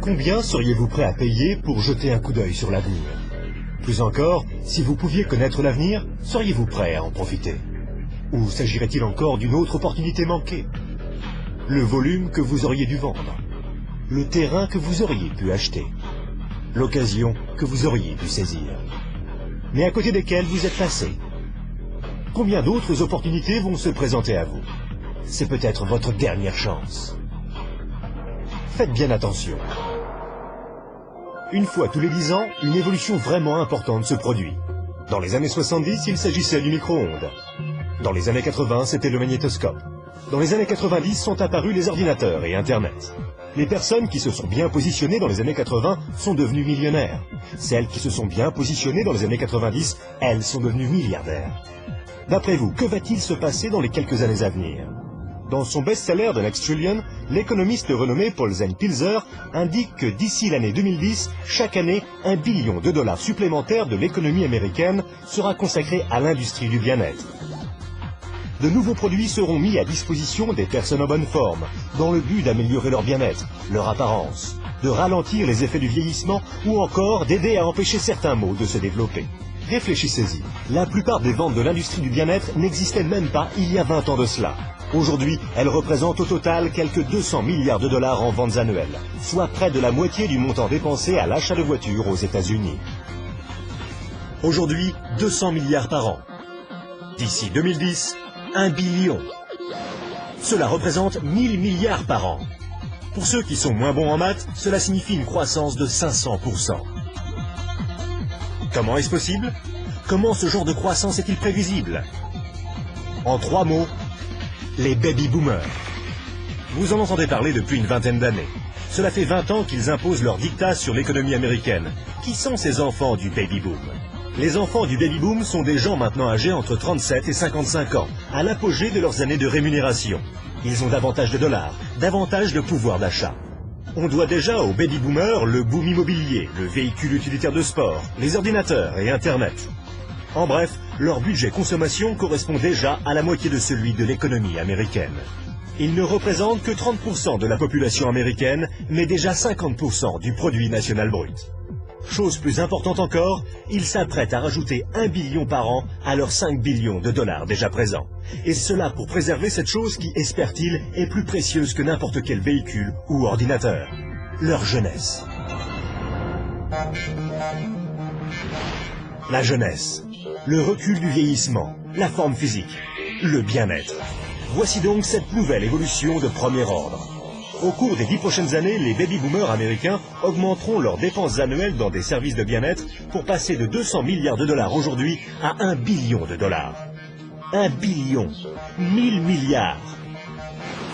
Combien seriez-vous prêt à payer pour jeter un coup d'œil sur l'avenir? Plus encore, si vous pouviez connaître l'avenir, seriez-vous prêt à en profiter? Ou s'agirait-il encore d'une autre opportunité manquée? Le volume que vous auriez dû vendre, le terrain que vous auriez pu acheter, l'occasion que vous auriez pu saisir, mais à côté desquelles vous êtes passé. Combien d'autres opportunités vont se présenter à vous? C'est peut-être votre dernière chance. Faites bien attention. Une fois tous les 10 ans, une évolution vraiment importante se produit. Dans les années 70, il s'agissait du micro-ondes. Dans les années 80, c'était le magnétoscope. Dans les années 90 sont apparus les ordinateurs et Internet. Les personnes qui se sont bien positionnées dans les années 80 sont devenues millionnaires. Celles qui se sont bien positionnées dans les années 90, elles sont devenues milliardaires. D'après vous, que va-t-il se passer dans les quelques années à venir? Dans son best-seller The Next Trillion, l'économiste renommé Paul Pilzer indique que d'ici l'année 2010, chaque année, $1 billion supplémentaires de l'économie américaine sera consacré à l'industrie du bien-être. De nouveaux produits seront mis à disposition des personnes en bonne forme, dans le but d'améliorer leur bien-être, leur apparence, de ralentir les effets du vieillissement ou encore d'aider à empêcher certains maux de se développer. Réfléchissez-y, la plupart des ventes de l'industrie du bien-être n'existaient même pas il y a 20 ans de cela. Aujourd'hui, elles représentent au total quelques $200 milliards en ventes annuelles, soit près de la moitié du montant dépensé à l'achat de voitures aux États-Unis. Aujourd'hui, 200 milliards par an. D'ici 2010, 1 billion. Cela représente 1000 milliards par an. Pour ceux qui sont moins bons en maths, cela signifie une croissance de 500%. Comment est-ce possible? Comment ce genre de croissance est-il prévisible? En 3 mots, les baby-boomers. Vous en entendez parler depuis une vingtaine d'années. Cela fait 20 ans qu'ils imposent leur diktat sur l'économie américaine. Qui sont ces enfants du baby-boom? Les enfants du baby-boom sont des gens maintenant âgés entre 37 et 55 ans, à l'apogée de leurs années de rémunération. Ils ont davantage de dollars, davantage de pouvoir d'achat. On doit déjà aux baby-boomers le boom immobilier, le véhicule utilitaire de sport, les ordinateurs et Internet. En bref, leur budget consommation correspond déjà à la moitié de celui de l'économie américaine. Ils ne représentent que 30% de la population américaine, mais déjà 50% du produit national brut. Chose plus importante encore, ils s'apprêtent à rajouter 1 billion par an à leurs 5 billions de dollars déjà présents. Et cela pour préserver cette chose qui, espèrent-ils, est plus précieuse que n'importe quel véhicule ou ordinateur. Leur jeunesse. La jeunesse. Le recul du vieillissement, la forme physique, le bien-être. Voici donc cette nouvelle évolution de premier ordre. Au cours des 10 prochaines années, les baby-boomers américains augmenteront leurs dépenses annuelles dans des services de bien-être pour passer de 200 milliards de dollars aujourd'hui à 1 billion de dollars. 1 billion, 1000 milliards.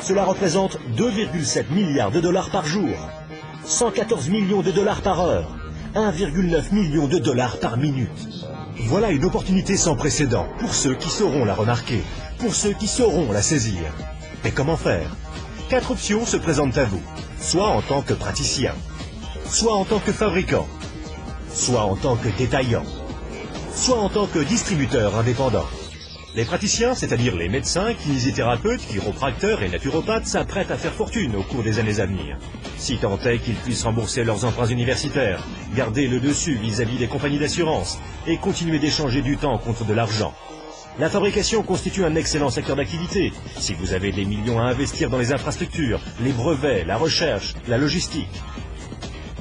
Cela représente 2,7 milliards de dollars par jour, 114 millions de dollars par heure, 1,9 million de dollars par minute. Voilà une opportunité sans précédent pour ceux qui sauront la remarquer, pour ceux qui sauront la saisir. Mais comment faire? 4 options se présentent à vous, soit en tant que praticien, soit en tant que fabricant, soit en tant que détaillant, soit en tant que distributeur indépendant. Les praticiens, c'est-à-dire les médecins, kinésithérapeutes, chiropracteurs et naturopathes, s'apprêtent à faire fortune au cours des années à venir. Si tant est qu'ils puissent rembourser leurs emprunts universitaires, garder le dessus vis-à-vis des compagnies d'assurance et continuer d'échanger du temps contre de l'argent. La fabrication constitue un excellent secteur d'activité, si vous avez des millions à investir dans les infrastructures, les brevets, la recherche, la logistique.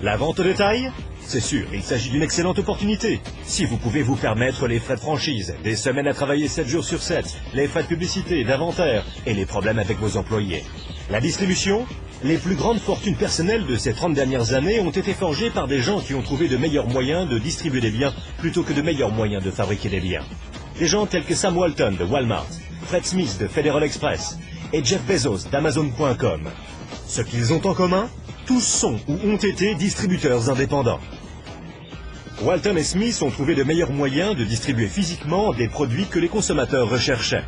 La vente au détail? C'est sûr, il s'agit d'une excellente opportunité. Si vous pouvez vous permettre les frais de franchise, des semaines à travailler 7 jours sur 7, les frais de publicité, d'inventaire et les problèmes avec vos employés. La distribution? Les plus grandes fortunes personnelles de ces 30 dernières années ont été forgées par des gens qui ont trouvé de meilleurs moyens de distribuer des biens plutôt que de meilleurs moyens de fabriquer des biens. Des gens tels que Sam Walton de Walmart, Fred Smith de Federal Express et Jeff Bezos d'Amazon.com. Ce qu'ils ont en commun? Tous sont ou ont été distributeurs indépendants. Walton et Smith ont trouvé de meilleurs moyens de distribuer physiquement des produits que les consommateurs recherchaient.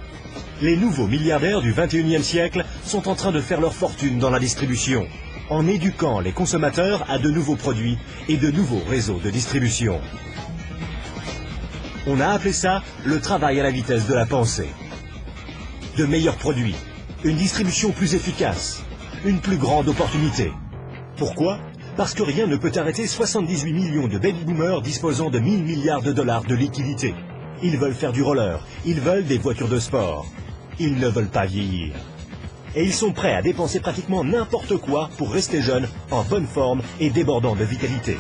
Les nouveaux milliardaires du 21e siècle sont en train de faire leur fortune dans la distribution, en éduquant les consommateurs à de nouveaux produits et de nouveaux réseaux de distribution. On a appelé ça le travail à la vitesse de la pensée. De meilleurs produits, Une distribution plus efficace. Une plus grande opportunité. Pourquoi? Parce que rien ne peut arrêter 78 millions de baby-boomers disposant de 1000 milliards de dollars de liquidités. Ils veulent faire du roller, ils veulent des voitures de sport. Ils ne veulent pas vieillir. Et ils sont prêts à dépenser pratiquement n'importe quoi pour rester jeunes, en bonne forme et débordants de vitalité.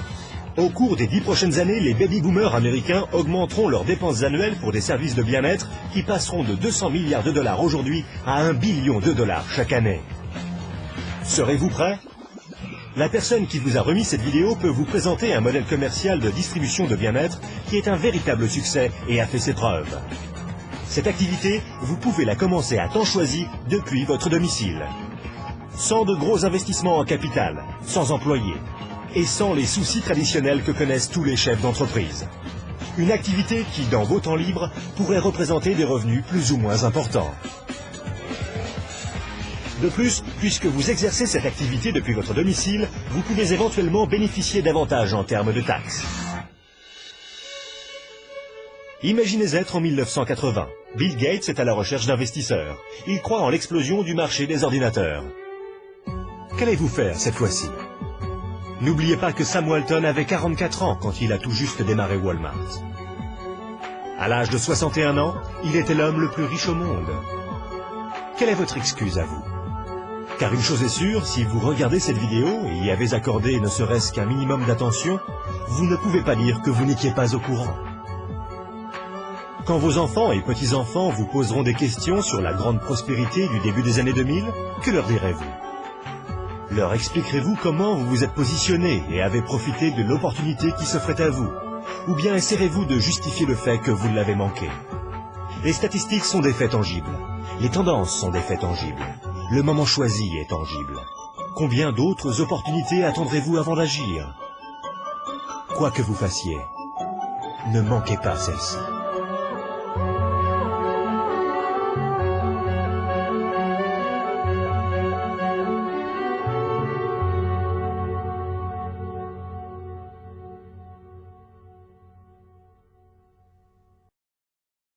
Au cours des 10 prochaines années, les baby-boomers américains augmenteront leurs dépenses annuelles pour des services de bien-être qui passeront de 200 milliards de dollars aujourd'hui à 1 billion de dollars chaque année. Serez-vous prêts? La personne qui vous a remis cette vidéo peut vous présenter un modèle commercial de distribution de bien-être qui est un véritable succès et a fait ses preuves. Cette activité, vous pouvez la commencer à temps choisi depuis votre domicile. Sans de gros investissements en capital, sans employés et sans les soucis traditionnels que connaissent tous les chefs d'entreprise. Une activité qui, dans vos temps libres, pourrait représenter des revenus plus ou moins importants. De plus, puisque vous exercez cette activité depuis votre domicile, vous pouvez éventuellement bénéficier d'avantages en termes de taxes. Imaginez être en 1980. Bill Gates est à la recherche d'investisseurs. Il croit en l'explosion du marché des ordinateurs. Qu'allez-vous faire cette fois-ci? N'oubliez pas que Sam Walton avait 44 ans quand il a tout juste démarré Walmart. À l'âge de 61 ans, il était l'homme le plus riche au monde. Quelle est votre excuse à vous? Car une chose est sûre, si vous regardez cette vidéo et y avez accordé ne serait-ce qu'un minimum d'attention, vous ne pouvez pas dire que vous n'étiez pas au courant. Quand vos enfants et petits-enfants vous poseront des questions sur la grande prospérité du début des années 2000, que leur direz-vous? Leur expliquerez-vous comment vous vous êtes positionné et avez profité de l'opportunité qui s'offrait à vous? Ou bien essaierez-vous de justifier le fait que vous l'avez manqué? Les statistiques sont des faits tangibles. Les tendances sont des faits tangibles. Le moment choisi est tangible. Combien d'autres opportunités attendrez-vous avant d'agir? Quoi que vous fassiez, ne manquez pas celle-ci.